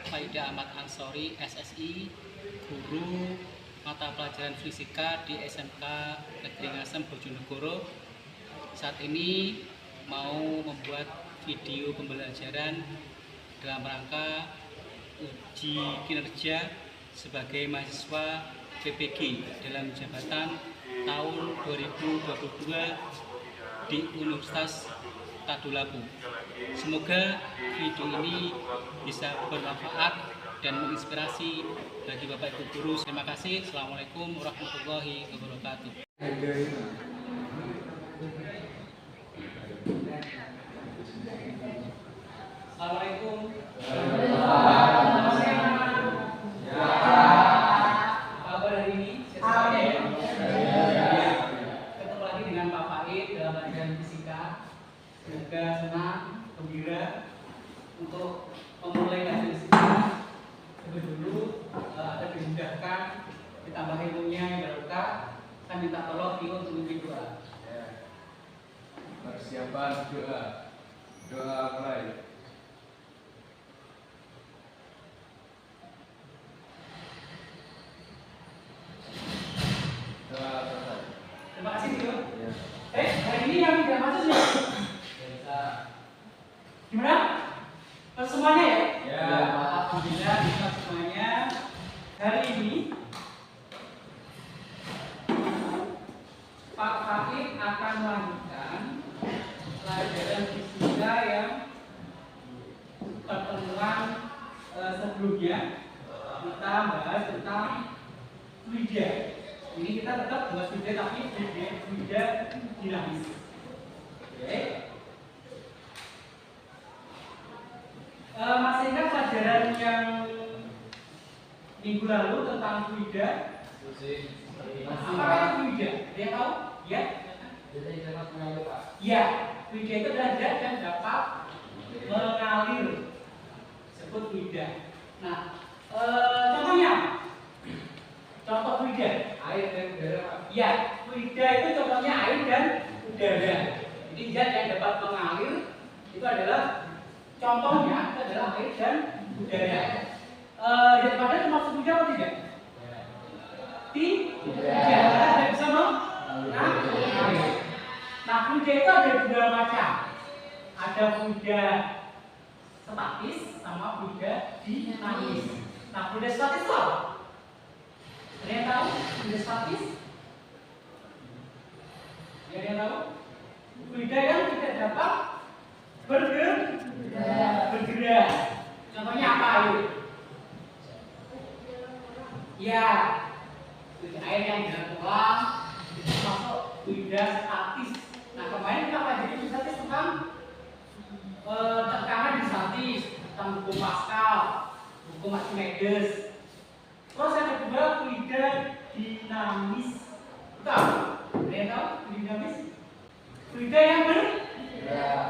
Faida Ahmad Ansori, SSI, guru mata pelajaran fisika di SMK Negeri Ngasem Bojonegoro. Saat ini mau membuat video pembelajaran dalam rangka uji kinerja sebagai mahasiswa PPG dalam jabatan tahun 2022 di Universitas Tadulako. Semoga video ini bisa bermanfaat dan menginspirasi bagi Bapak Ibu guru. Terima kasih. Assalamualaikum warahmatullahi wabarakatuh. Assalamualaikum. Apa kabar hari ini? Semuanya ya? Ketemu lagi dengan Pak Faid dalam pelajaran fisika. Semoga senang, gembira untuk memulai pelajaran fisika. Lebih dulu ada dimudahkan, ditambah ilmunya yang barokah. Saya minta tolong untuk memimpin doa. Persiapan doa. Doa mulai. Terima kasih, Tio. Hari ini yang tidak masuk nih. Gimana? Masuk semuanya ya? Ya. Alhamdulillah bisa semuanya. Hari ini Pak Faid akan melanjutkan pelajaran fisika yang pertemuan sebelumnya kita bahas tentang fluida. Ini kita tetap bahas fluida tapi fluida dinamis. Oke. Masih ingat pelajaran yang minggu lalu tentang fluida? Apa itu fluida? Ada yang tahu? Ya? Ya, fluida itu adalah zat yang dapat mengalir. Sebut fluida. Nah, contohnya contoh fluida, air dan udara. Ya, fluida itu contohnya air dan udara. Jadi zat yang dapat mengalir itu adalah contohnya itu adalah air dan udara. Zat padat termasuk fluida atau tidak? Tidak. Tidak bisa mengalir. Nah, fluida itu ada dua macam. Ada fluida statis sama fluida dinamis. Nah, fluida statis itu apa? Ada yang tahu? Fluida statis? Ada yang tahu? Fluida yang tidak dapat bergerak. Contohnya apa, ayo? Ya, fluida air yang jalan pulang itu masuk fluida statis. Nah, kemarin kita pelajari fluida statis tentang tekanan di statis, tentang hukum Pascal, hukum Archimedes. Terus yang kedua fluida dinamis. Itu apa? Ada yang tahu fluida dinamis? Fluida yang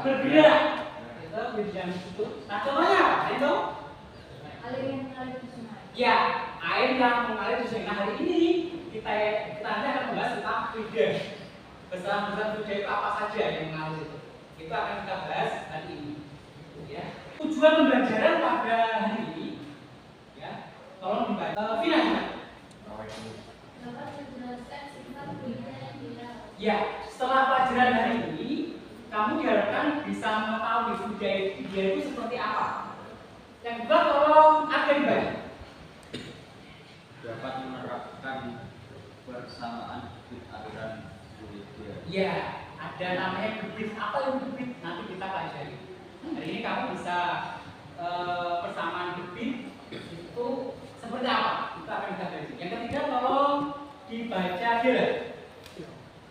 bergerak. Itu fluida dinamis itu. Nah, contohnya apa? Ada yang tahu? Air yang mengalir di sungai. Ya, air yang mengalir di sungai. Nah, hari ini kita nanti akan membahas tentang fluida. Besaran fluida itu apa saja yang mengalir itu? Itu akan kita bahas hari ini. Ya. Tujuan pembelajaran pada hari ini, ya, tolong dibaca. Vina. Dapat menjelaskan sifat fluida yang dirawat. Ya, setelah pelajaran hari ini, kamu diharapkan bisa mengetahui fluida itu seperti apa. Yang kedua, tolong ada dibaca. Dapat menerapkan persamaan debit aliran fluida. Ya, ada namanya debit. Apa yang debit? Nanti kita pelajari. Hari ini kamu bisa persamaan debit itu seperti apa? Kita akan kita pelajari. Yang ketiga, tolong dibaca dia.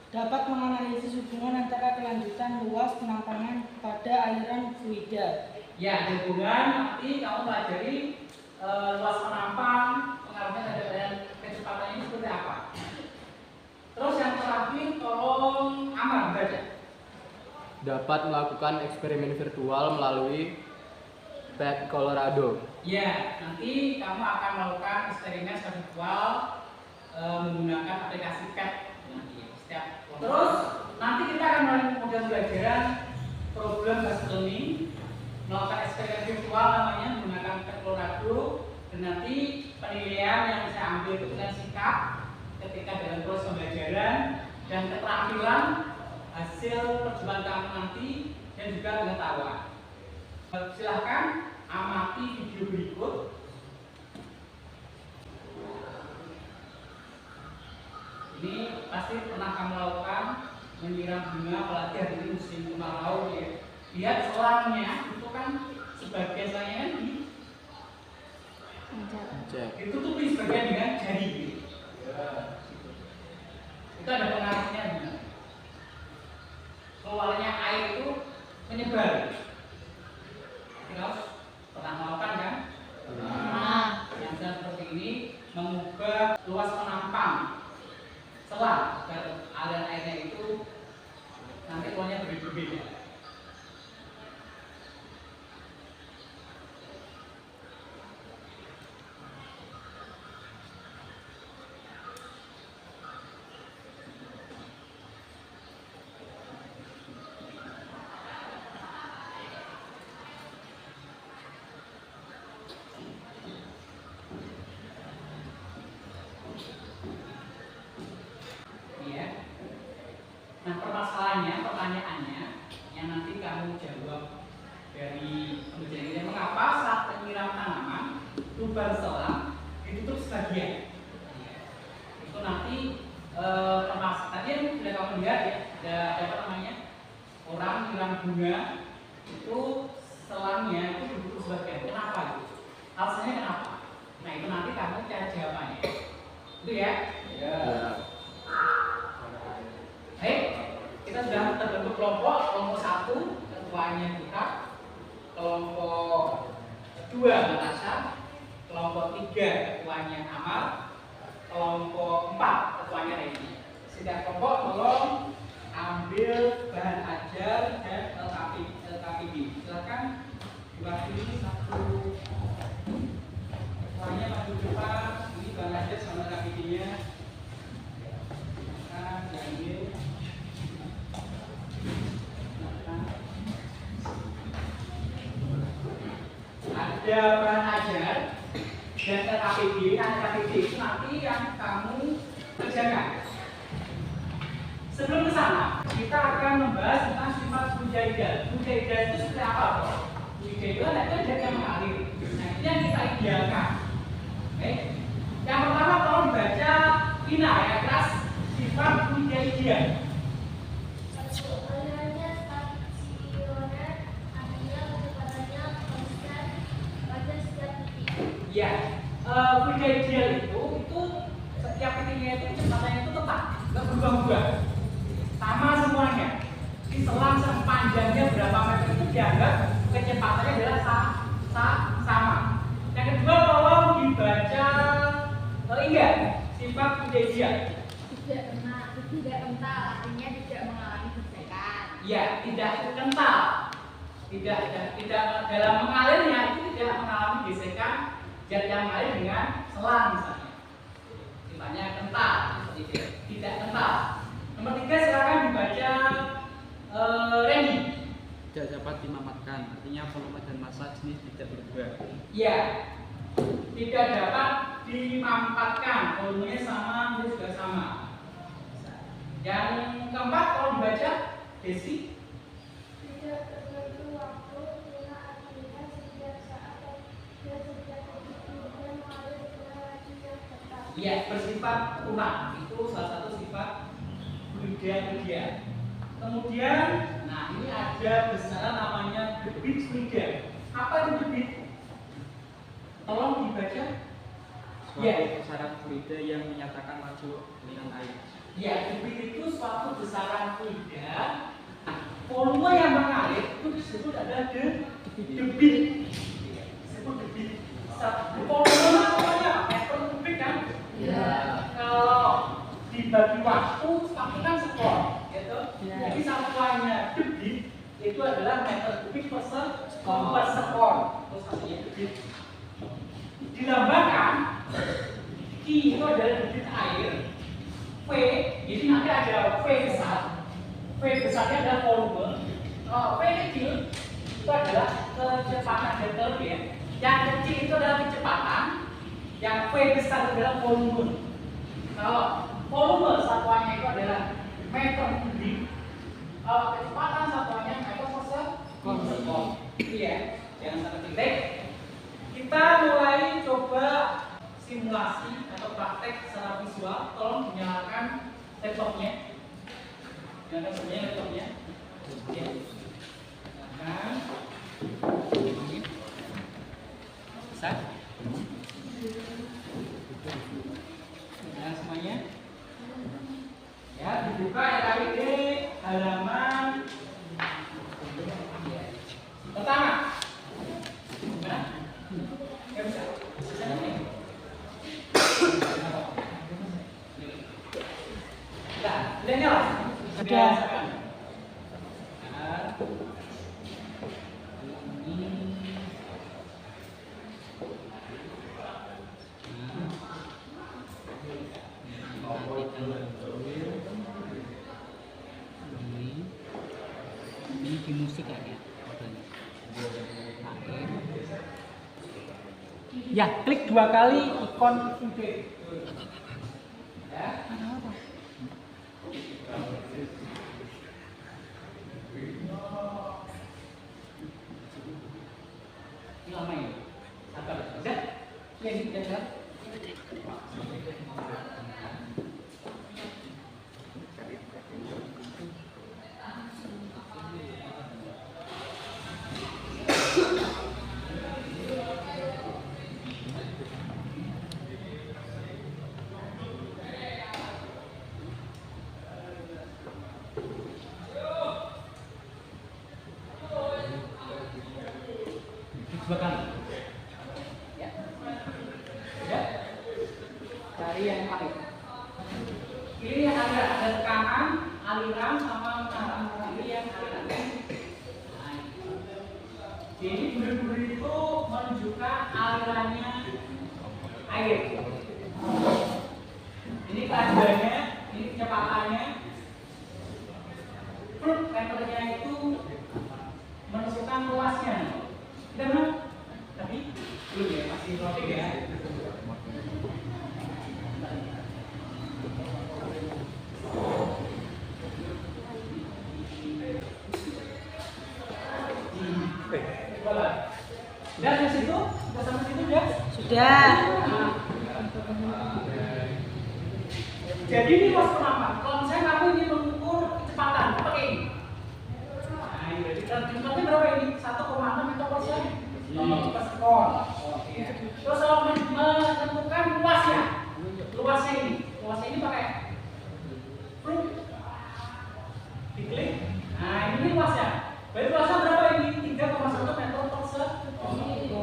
Dapat menganalisis hubungan antara kelanjutan luas penampangan pada aliran fluida. Ya, hubungan nanti kamu pelajari luas penampang, pengaruhnya terhadap kecepatan ini seperti apa. Terus yang terakhir, tolong Amar baca. Dapat melakukan eksperimen virtual melalui PET Colorado. Ya, nanti kamu akan melakukan eksperimen virtual menggunakan aplikasi PET. Terus nanti kita akan melakukan model pembelajaran problem based learning melakukan eksperimen virtual namanya menggunakan pet Colorado, dan nanti penilaian yang saya ambil itu dengan sikap ketika dalam proses pembelajaran dan keterampilan hasil percobaan kamu nanti dan juga pengetahuan. Silahkan amati video berikut. Ini pasti pernah kamu lakukan, menyiram bunga, apalagi hari ini musim kemarau ya. Lihat selangnya itu kan sebagian selangnya kan ditutupi sebagian dengan jari gitu. Itu ada pengaruhnya gimana? Keluarnya air itu menyebar. Kita pernah melakukan kan? Yang seperti ini mengubah luas penampang selang agar aliran airnya itu nanti keluarnya berbeda-beda. Nah, pertanyaannya yang nanti kamu jawab dari pembelajaran ini, mengapa saat penyiram tanaman lubang selang ditutup sebagian? Itu nanti tadi yang sudah kamu lihat ya, ada apa namanya, orang nyiram bunga itu selangnya itu ditutup sebagian. Kenapa itu? Alasannya kenapa? Nah, itu nanti kamu cari jawabannya. Itu ya? Ya. Baik, kita sudah terbentuk kelompok 1 ketuanya kita, kelompok 2 Natasha, kelompok 3 ketuanya Amal, kelompok 4 ketuanya Reni. Setiap kelompok tolong ambil bahan ajar dan LKPD. Silakan diwakili satu ketuanya maju depan. Ini bahan ajar sama LKPD-nya. Diambil. Ada bahan ajar dan LKPD. LKPD itu nanti yang kamu kerjakan. Sebelum ke sana, kita akan membahas tentang sifat Pujaida. Pujaida itu seperti apa, Bro? Pujaida itu adalah zat yang mengalir. Nah, itu yang kita idealkan. Oke. Yang pertama tolong dibaca Ina ya, kelas sifat Pujaida. Alirannya stasioner, artinya kecepatannya konstan pada setiap titik. Ya, Pujaida itu setiap titiknya itu kecepatannya itu tetap, nggak berubah-ubah. Sama semuanya. Di selang sepanjangnya berapa meter itu dianggap kecepatannya adalah sama. Yang kedua tolong dibaca ingat sifat Pujaida. Tidak kental, artinya tidak mengalami gesekan. Ya, tidak kental. Tidak dalam mengalirnya itu tidak mengalami gesekan zat yang mengalir dengan selang misalnya. Sifatnya kental, seperti itu. Tidak kental. Nomor 3 silakan dibaca Randy. Tidak dapat dimamatkan, artinya volume dan massa jenis tidak berubah. Ya, tidak dapat dimampatkan, volumenya sama, dia juga sama. Yang keempat kalau dibaca Desi. Tidak tertentu waktu, bila aktivitas setiap saat dan setiap titik kemudian mengalir dengan laju yang tetap. Ya, bersifat kurang. Itu salah satu sifat fluida. Kemudian, nah ini ada besaran namanya debit fluida. Apa itu debit? Tolong dibaca. Suatu besaran fluida yang menyatakan laju aliran air. Ya, debit itu suatu besaran fluida. Nah, volume yang mengalir itu disebut adalah debit. Disebut debit. Volume namanya meter kubik kan? Ya. Kalau dibagi waktu kan sekon, gitu. Jadi satuannya debit itu adalah meter kubik per sekon. Terus satunya debit. Dilambangkan Q itu adalah debit air. V, jadi nanti ada V besar. V besarnya adalah volume. V kecil itu adalah kecepatan delta V ya. Yang kecil itu adalah kecepatan, yang V besar itu adalah volume. Kalau volume satuannya itu adalah meter kubik, kalau kecepatan satuannya meter per sekon. Iya, jangan sampai titik. Kita mulai coba simulasi atau praktek secara visual. Tolong dinyalakan laptopnya. Nyalakan semuanya laptopnya. Ya. Nah, bisa? Nah, semuanya. Ya, dibuka ya kali di halaman pertama. Nah, ya bisa. Nah, udah nyala? Sudah. Nah, ini di musik ya. ya, klik 2 kali ikon video. Ya. Ini lama ya? Sabar. Udah? Ya, ini udah jalan. Dua kali. Ya. Ya. Cari yang paling. Ini yang ada tekanan, aliran sama menahan. Ini yang aliran. Nah, jadi bulir-bulir itu menunjukkan alirannya air. Ini keadaannya, ini kecepatannya. Meternya itu menentukan luasnya. Kita belum? Tapi belum ya, masih loading ya. Udah di situ? Udah sampai situ ya? Sudah. Nah. Jadi ini luas penampak. Kalau misalnya kamu ingin mengukur kecepatan, pakai ini. Nah, ini berarti kecepatan berapa ini? 1,6 meter per sekon. Terus kalau menentukan luasnya, luasnya ini pakai fluk, diklik. Nah, ini luasnya. Berarti luasnya berapa ini? 3,1 meter persegi.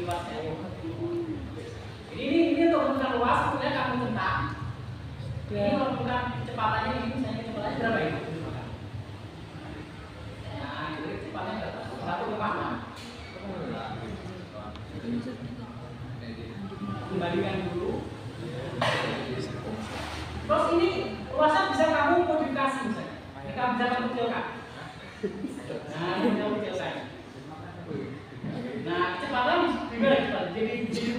Luasnya. Ini untuk menentukan luas, kemudian kamu tentang. Ini menentukan kecepatannya ini, misalnya kecepatannya berapa ini? Nah, itu kecepatannya berapa? 1,6. Kembalikan dulu. Terus ini luasnya bisa kamu modifikasi misalnya. Ini kamu bisa kamu kecilkan. Nah, ini kamu kecilkan. Nah, kecepatan gimana cepat? Jadi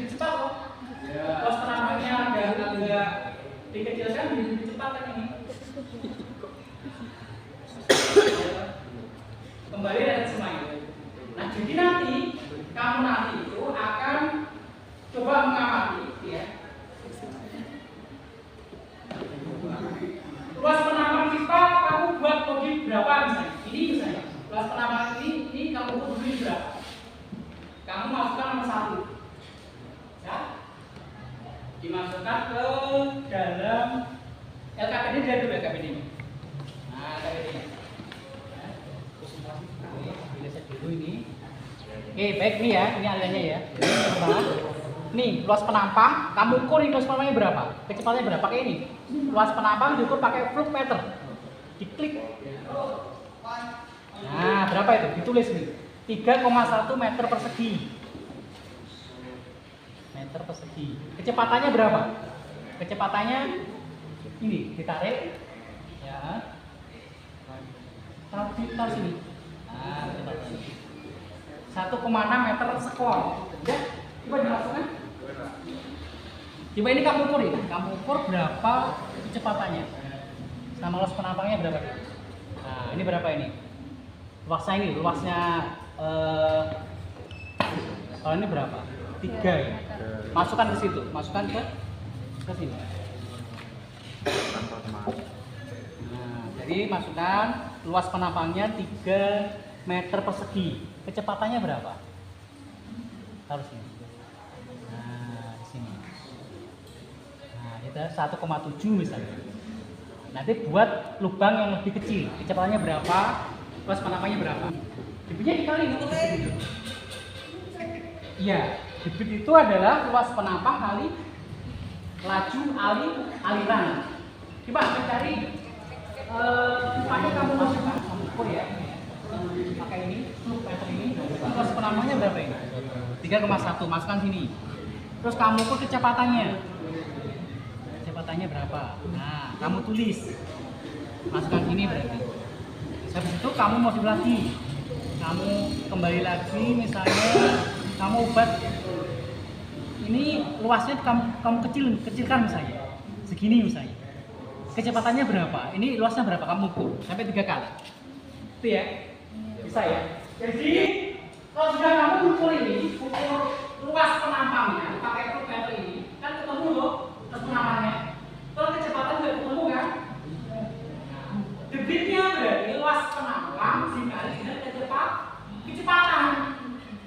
cepat kok. Luas penampilannya agak dikecilkan, jadi lebih cepat kan ini. Kembali dari semuanya. Nah, jadi nanti kamu nanti itu akan coba mengamati, ya. Luas penampakan pipa kamu buat bagi berapa misalnya? Ini misalnya, luas penampakan ini kamu ukur dulu berapa? Kamu masukkan nomor 1, ya. Dimasukkan ke dalam LKPD dia dulu LKPD ini. Nah, LKPD ini. Dulu ini. Oke, baik nih ya, ini alirannya ya. Nih, luas penampang, kamu ukur ini luas penampangnya berapa? Kecepatannya berapa? Pakai ini. Luas penampang diukur pakai fluk meter. Diklik. Nah, berapa itu? Ditulis nih. 3,1 meter persegi. Meter persegi. Kecepatannya berapa? Kecepatannya ini ditarik. Ya. Taruh sini. Nah, kecepatannya. 1,6 meter skor. Ya, coba dimasukkan. Coba ini kamu ukur ya, kamu ukur berapa kecepatannya. Sama luas penampangnya berapa? Nah, ini berapa ini? Luasnya ini, luasnya kalau ini berapa? 3 ya. Masukkan ke situ, masukkan ke sini. Nah, jadi masukkan luas penampangnya 3 meter persegi. Kecepatannya berapa? Taruh sini. Nah, di sini. Nah, kita 1,7 misalnya. Nanti buat lubang yang lebih kecil. Kecepatannya berapa? Luas penampangnya berapa? Debitnya dikali gitu. Iya, debit itu adalah luas penampang kali laju aliran. Coba mencari pipanya kamu masukkan, kamu ukur ya. Pakai ini, meter ini. Luas penampangnya berapa ini? 3,1. Masukkan sini. Terus kamu ukur kecepatannya. Kecepatannya berapa? Nah, kamu tulis. Masukkan sini berarti. Habis itu kamu modif lagi. Kamu kembali lagi, misalnya kamu obat ini luasnya kamu kecilkan misalnya segini misalnya. Kecepatannya berapa? Ini luasnya berapa? Kamu ukur sampai 3 kali. Itu ya. Bisa ya. Jadi kalau sudah kamu ukur ini, ukur luas penampangnya pakai prometer ini, kan ketemu loh luas penampangnya. Kalau kecepatan juga ketemu kan? Debitnya berarti luas penampang dikali dengan kecepatan.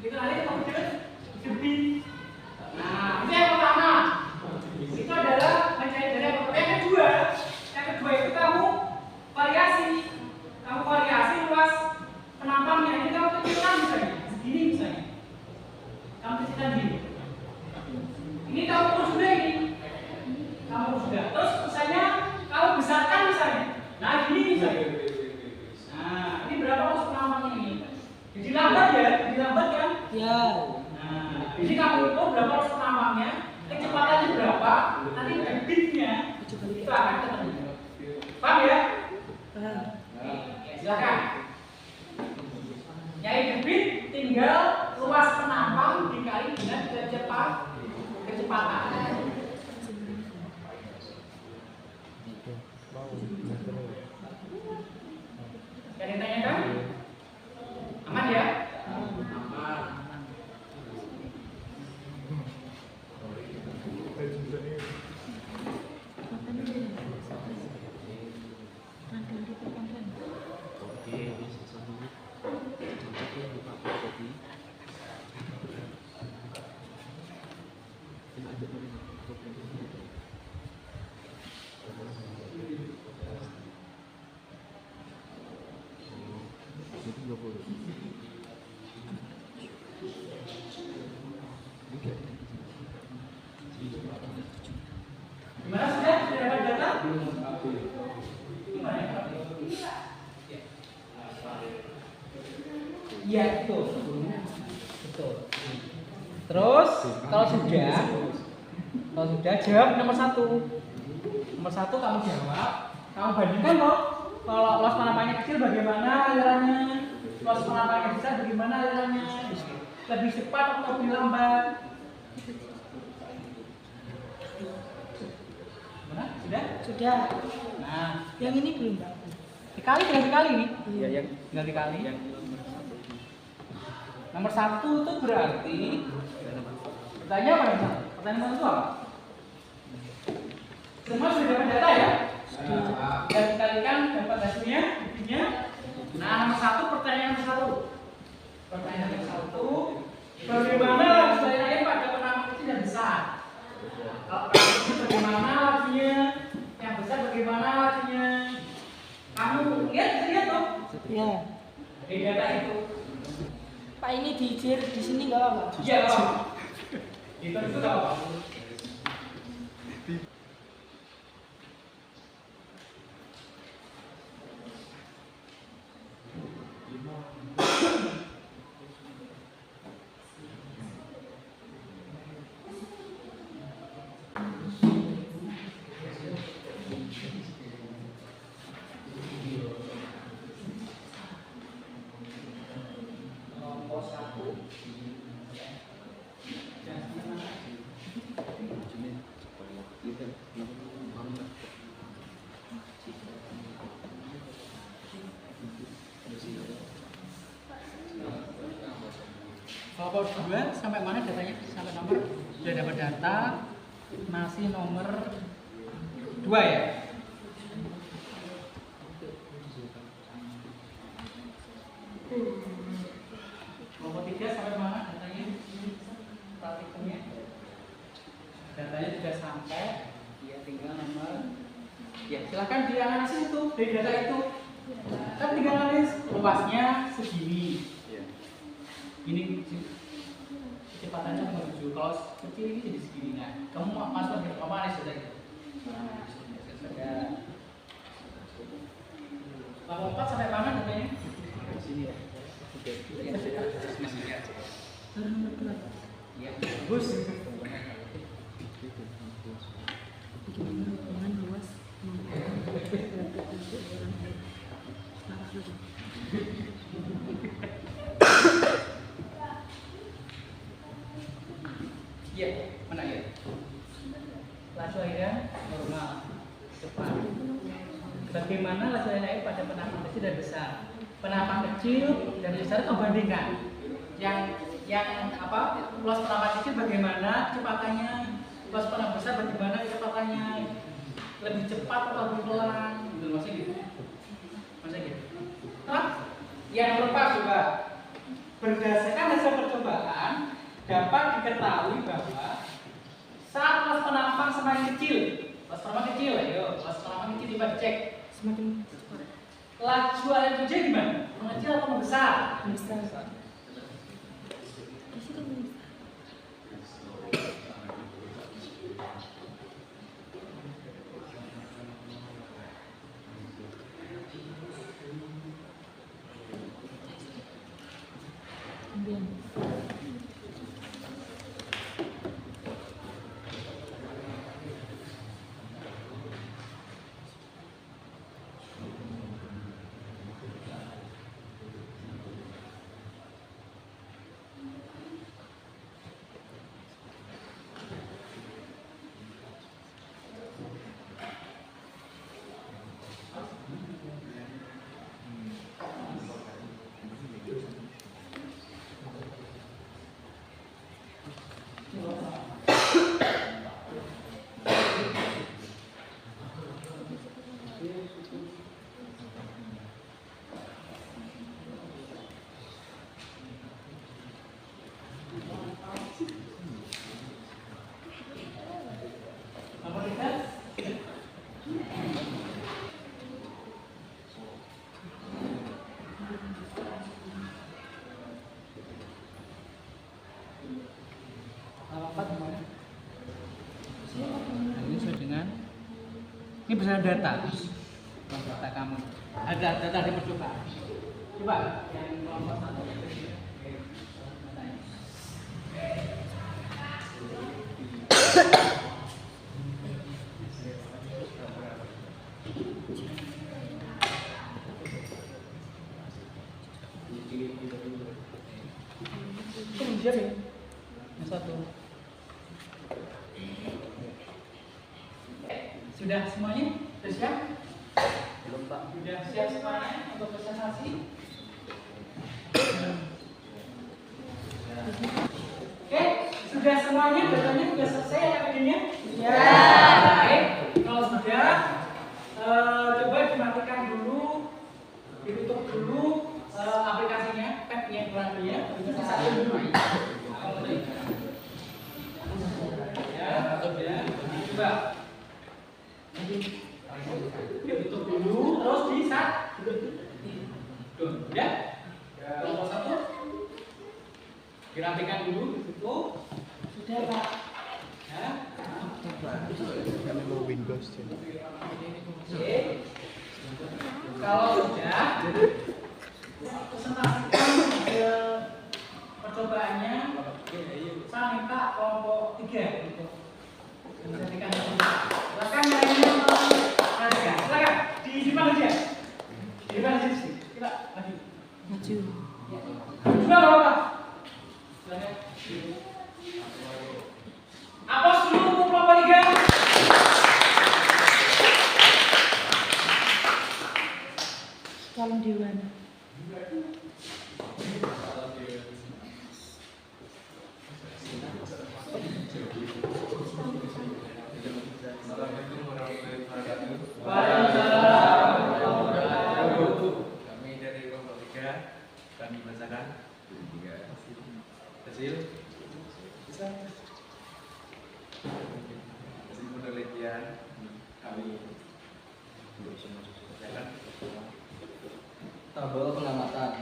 Itu nanti ketemu dengan debit. Nah, itu yang pertama. Itu adalah mencari dari yang pertama. Yang kedua itu kamu variasi. Kamu variasi luas penampangnya. Ini kamu kecilkan misalnya, segini misalnya. Kamu kecilkan gini. Ini kamu ukur sudah ini. Kamu ukur sudah. Terus misalnya kamu besarkan misalnya. Nah, gini misalnya. Nah, ini berapa luas penampangnya ini? Jadi lambat ya? Jadi lambat kan? Ya. Nah, jadi kamu ukur berapa luas penampangnya, kecepatannya berapa, nanti debitnya itu akan ketemu. Paham ya? Silakan. Nyari debit tinggal luas penampang dikali dengan kecepatan. Ada yang tanyakan? Aman ya? Aman. Gimana sudah? Sudah dapat data? Gimana ya? Iya, betul. Betul. Terus kalau sudah jawab nomor 1. Nomor 1 kamu jawab. Kamu bandingkan kok. Kalau luas penampangnya kecil bagaimana alirannya? Luas penampangnya besar bagaimana alirannya? Lebih cepat atau lebih lambat? Gimana? Sudah? Nah, Yang ini belum, Pak. tinggal dikali ini. Iya, yang Tinggal dikali. yang Nomor 1 itu berarti pertanyaan apa ya? Pertanyaan itu apa? Semua sudah dapat data ya? Dan dikalikan dapat hasilnya, buktinya. Nah, nomor 1 pertanyaan nomor 1. Pertanyaan nomor 1, bagaimana laju air pada penampang kecil dan besar? Kalau penampang kecil bagaimana lajunya? Yang besar bagaimana lajunya? Kamu lihat tuh? Ya. Di data itu. Pak, ini di sini nggak apa-apa? Iya, Pak. Itu nggak apa-apa. Nomor 1 Kelompok 2 sampai mana datanya? Sampai nomor sudah dapat data, masih nomor 2 ya. Kelompok 3 sampai mana datanya? Praktikumnya. Datanya sudah sampai, ya tinggal nomor. Ya silakan dianalisis itu dari data itu. Kan tinggal analisis luasnya segini. Ini kecepatannya menuju, kalau kecil ini jadi segini. Nah, kamu masuk ke kamu analisis data itu. Kelompok 4 sampai mana datanya? Sini ya. Ya, bagus. Iya, mana ya? Laju airnya normal, cepat. Bagaimana laju air pada penampakan kecil dan besar? Penampakan kecil dan besar itu bandingkan. Yang apa? Luas penampakan kecil bagaimana kecepatannya? Luas penampakan besar bagaimana kecepatannya? Lebih cepat atau lebih pelan? Gitu maksudnya gitu. Nah, yang nomor 4 juga berdasarkan hasil percobaan dapat diketahui bahwa saat luas penampang semakin kecil, luas penampang kecil coba dicek. Semakin cepat. Laju air hujan gimana? Mengecil atau membesar? Besar. Ini berdasarkan data kamu. Ada data di percobaan. Coba yang kelompok 1. Yang 1. Sudah semuanya? Sudah siap? Belum Pak. Sudah siap semuanya untuk presentasi? Oke, sudah semuanya? Datanya sudah selesai ya akhirnya? Ya. Baik, kalau sudah, coba dimatikan dulu, ditutup dulu aplikasinya, tab-nya, pelannya, satu dulu. Ya, sudah. Coba. Ditutup dulu, terus di-start. Ya. Kelompok 1. Dirapikan dulu, ditutup. Sudah, Pak. Ya. Kami mau Windows ya. Oke. Kalau sudah, presentasikan hasil percobaannya. Saya minta kelompok 3 untuk menjadikan. Silakan lainnya silakan di mana aja? Di mana sih? Kita maju. Maju. Juga apa? Silakan. Apos dulu untuk kelompok 3. Calon dewan. Hasil penelitian kami kerjakan. Tabel pengamatan.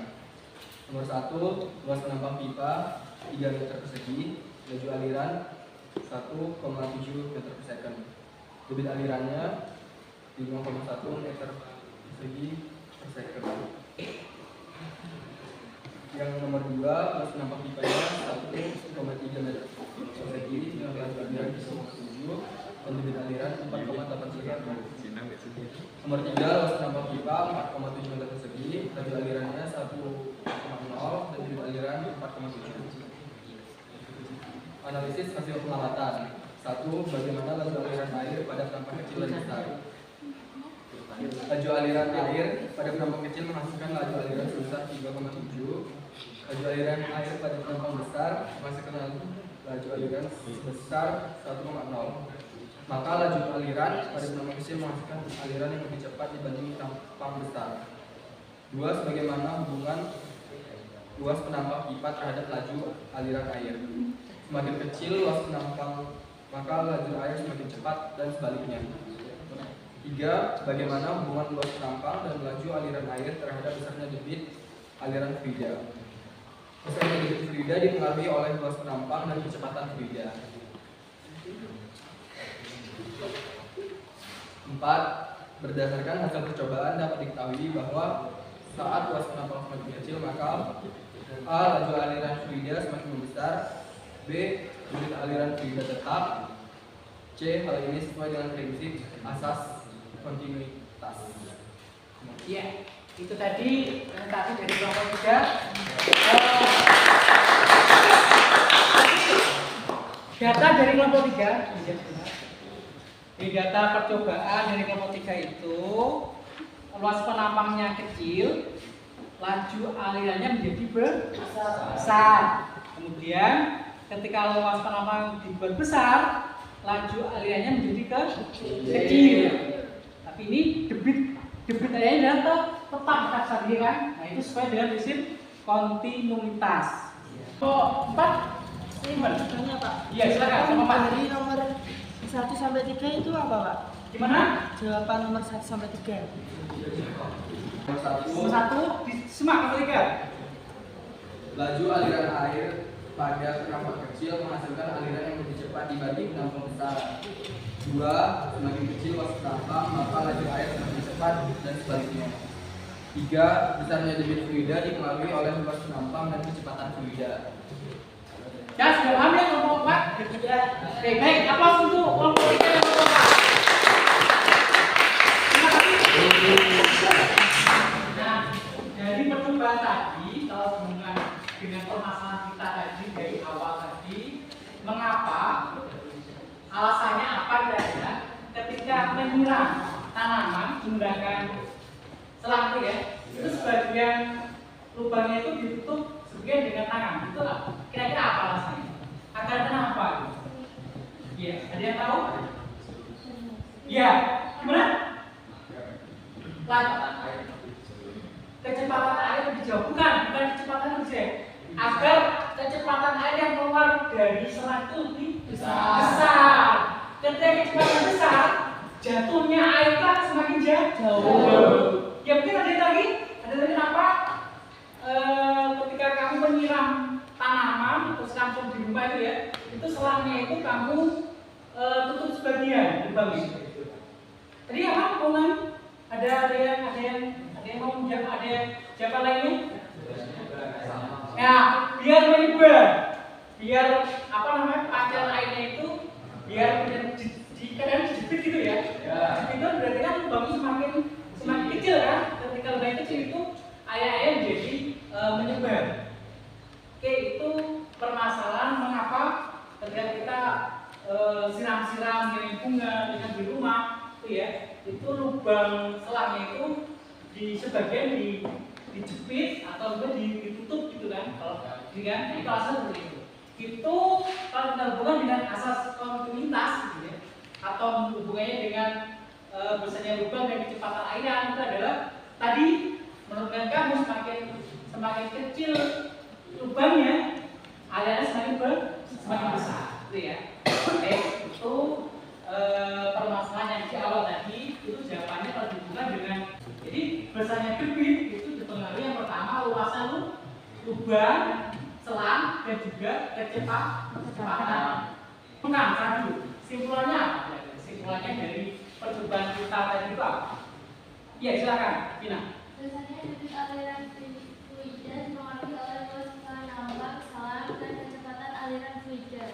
Nomor 1, luas penampang pipa 3 meter persegi, laju aliran 1,7 meter per second. Debit alirannya 5,1 meter persegi per second. Yang nomor 2, luas penampang pipanya 1,3 meter persegi dengan laju aliran 1,7 dan debit aliran 4,8 meter. Nomor 3, luas penampang pipa 4,7 meter persegi, laju alirannya 1,0 dan debit aliran 4,7. Analisis hasil pengamatan. 1. Bagaimana laju aliran air pada penampang kecil dan besar. Laju aliran air pada penampang kecil menghasilkan laju aliran sebesar 3,7. Laju aliran air pada penampang besar menghasilkan laju aliran sebesar 1,0. Maka laju aliran pada penampang kecil menghasilkan aliran yang lebih cepat dibanding penampang besar. 2. Sebagaimana hubungan luas penampang pipa terhadap laju aliran air. Semakin kecil luas penampang, maka laju air semakin cepat dan sebaliknya. 3. Bagaimana hubungan luas penampang dan laju aliran air terhadap besarnya debit aliran fluida. Besarnya debit fluida dipengaruhi oleh luas penampang dan kecepatan fluida. 4. Berdasarkan hasil percobaan dapat diketahui bahwa saat luas penampang semakin kecil maka A. Laju aliran fluida semakin membesar, B. Debit aliran fluida tetap, C. Hal ini sesuai dengan prinsip asas kontinuitas. Iya, itu tadi presentasi dari kelompok 3. Data dari kelompok 3, di data percobaan dari kelompok 3 itu luas penampangnya kecil, laju alirannya menjadi besar. Kemudian ketika luas penampang diperbesar, laju alirannya menjadi kecil. Tapi ini debit airnya tetap besar kan? Nah itu sesuai dengan prinsip kontinuitas. Oh, 4 Simon. Tanya Pak. Iya silakan sama Pak. Dari nomor 1 sampai 3 itu apa Pak? Gimana? Jawaban nomor 1 sampai 3. Nomor 1 disimak nomor 3. Laju aliran air pada penampang kecil menghasilkan aliran yang lebih cepat dibanding penampang besar. 2. Semakin kecil luas penampang maka laju air semakin cepat dan sebaliknya. 3. Besarnya debit fluida dipengaruhi oleh luas penampang dan kecepatan fluida. Ya sudah paham ya kelompok 4? Ya. Oke baik, aplaus untuk kelompok 3 dan kelompok 4. Terima kasih. Nah, dari percobaan tadi kalau hubungan dengan permasalahan kita tadi dari awal tadi, mengapa alasannya apa kira-kira ketika menyiram tanaman menggunakan selang itu ya, itu sebagian lubangnya itu ditutup sebagian dengan tangan, itu kira-kira apa alasannya? Agar kenapa? Iya, ada yang tahu? Iya, gimana? Kecepatan air dijauh, bukan kecepatan ujian. Agar kecepatan air yang keluar dari selang itu lebih besar. Ketika kecepatan besar, jatuhnya air itu akan semakin jauh. Ya mungkin ada lagi kenapa ketika kamu menyiram tanaman atau langsung di rumah itu ya, itu selangnya itu kamu tutup sebagian, lubang itu. Tadi apa ngomong? Ada yang mau menjawab, ada siapa lainnya? Ya, biar menyebar, biar apa namanya pancaran airnya itu biar kadang dijepit gitu ya. Itu berarti kan lubangnya semakin kecil kan? Ketika lubang kecil itu air jadi menyebar. Oke, itu permasalahan mengapa ketika kita siram-siram dengan bunga dengan di rumah itu ya, itu lubang selangnya itu di sebagian dijepit atau juga ditutup gitu kan, kalau dengan itu asal seperti itu. Itu kalau kita hubungkan dengan asas kontinuitas gitu ya, atau hubungannya dengan besarnya lubang dan kecepatan airan itu adalah tadi menurut kamu semakin kecil lubangnya, alirannya semakin besar, gitu ya. Oke. besarnya debit itu dipengaruhi yang pertama luasan lubang, selang, dan juga kecepatan. Bukan, tadi simpulannya apa? Simpulannya dari percobaan kita tadi itu apa? Iya, silakan, Vina. Biasanya debit aliran fluida dipengaruhi oleh luas lambang, selang, dan kecepatan aliran fluida.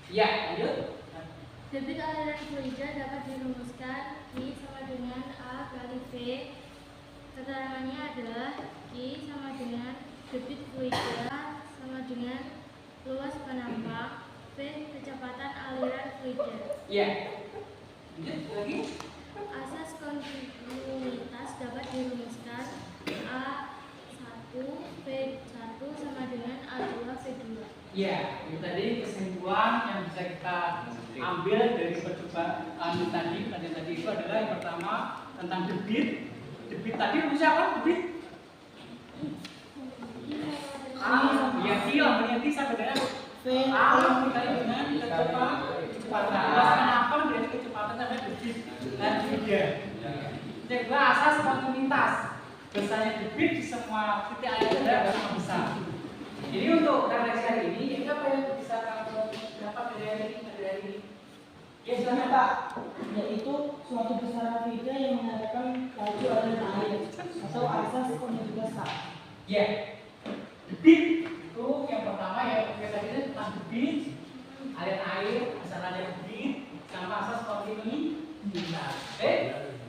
Iya, lanjut. Debit aliran fluida dapat dirumuskan Q sama dengan A kali V. Keterangannya adalah Q sama dengan debit fluida sama dengan luas penampang, V kecepatan aliran fluida. Iya. Lanjut lagi. Asas kontinuitas dapat dirumuskan A1 V1 sama dengan A2 V2. Iya, itu tadi kesimpulan yang bisa kita ambil dari percobaan tadi itu adalah yang pertama tentang debit. Debit tadi rumusnya apa? Debit? Ya, lambangnya T sama dengan dikali dengan kecepatan. Kenapa dari kecepatan sampai debit dan fluida? Yang kedua asas kontinuitas. Besarnya debit di semua titik air adalah sama besar. Jadi untuk refleksi hari ini, ini apa yang bisa kamu dapat dari ini? Ya, silakan Pak. Yaitu suatu besaran fluida yang mengadakan laju aliran air atau asas kontinuitas. Ya, debit itu yang pertama ya kita tadi tentang debit, aliran air, besarannya debit, sama asas kontinuitas. Oke,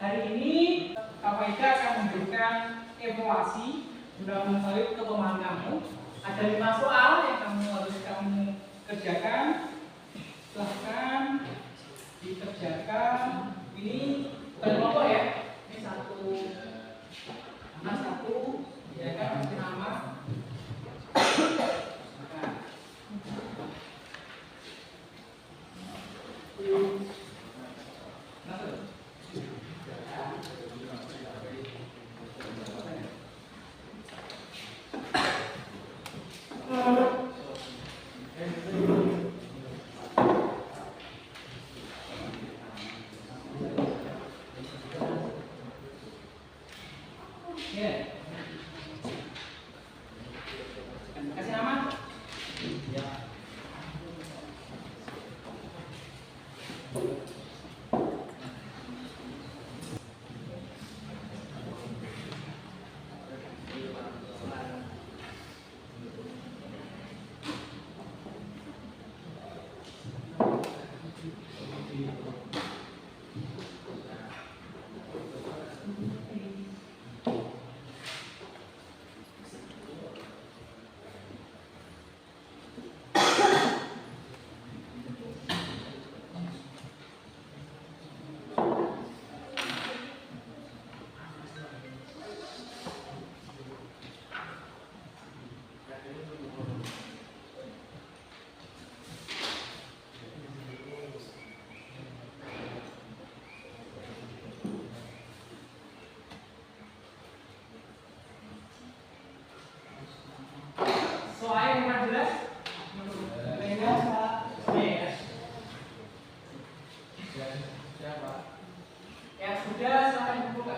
hari ini Kak Faida akan memberikan evaluasi guna mengetahui kepemahaman kamu. Ada 5 soal yang harus kamu kerjakan. Silahkan dikerjakan. Ini bukan kelompok ya. Ini satu, ya kan kasih nama. Kasih nama. Soal yang jelas? Ya sudah, silakan dibuka.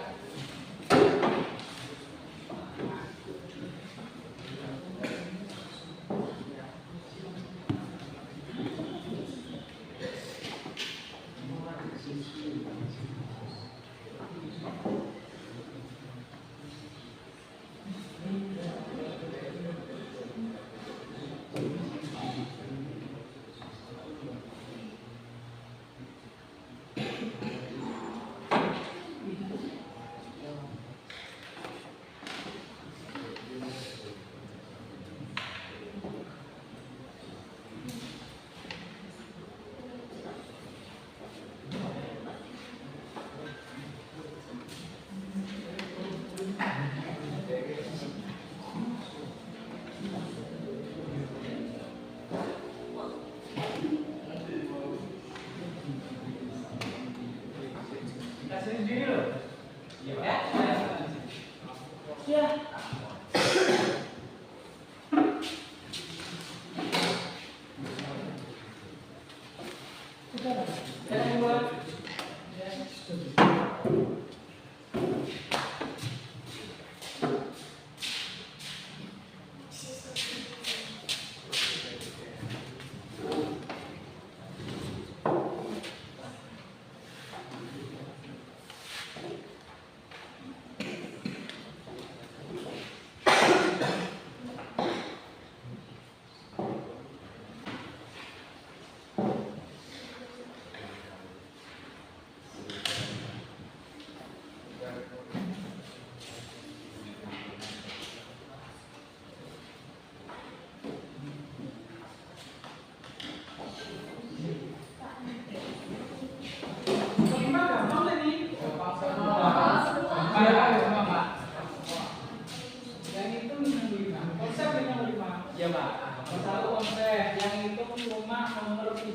Sendiri loh. Ya. Ya.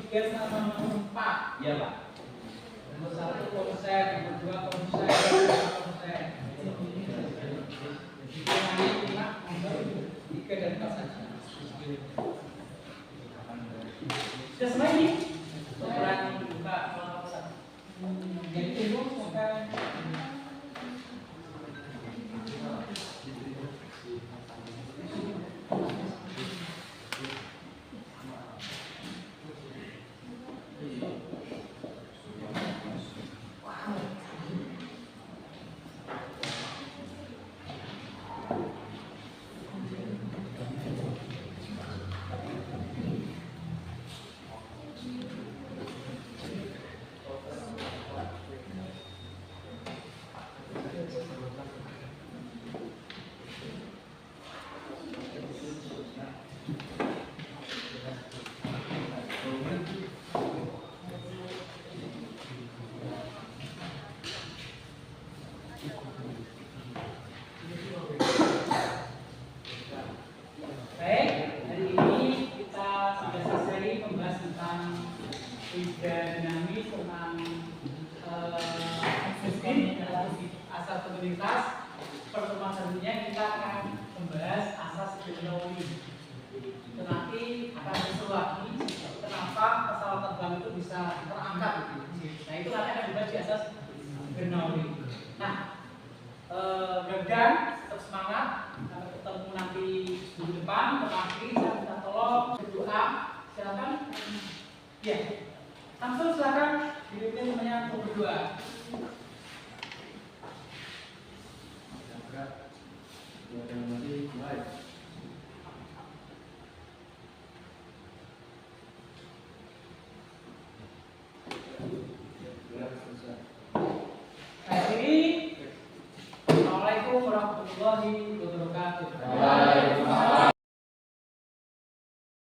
3 sama nomor 4. Iya, Pak. Nomor 1 konsep, nomor 2 konsep, nomor 3 konsep. Jadi nomor 3 dan 4 saja. Sudah selesai nih? Ukuran buka jadi tunggu sampai asas komunitas. Pertemuan selanjutnya kita akan membahas asas geometri. Itu nanti akan disusul lagi kenapa pesawat terbang itu bisa terangkat. Nah itu nanti akan dibahas di asas geometri. Nah, gagal, tetap semangat. Sampai ketemu nanti minggu depan. Terakhir saya minta tolong berdoa. Silakan. Ya, langsung silakan dipimpin semuanya untuk berdoa. Assalamualaikum warahmatullahi wabarakatuh.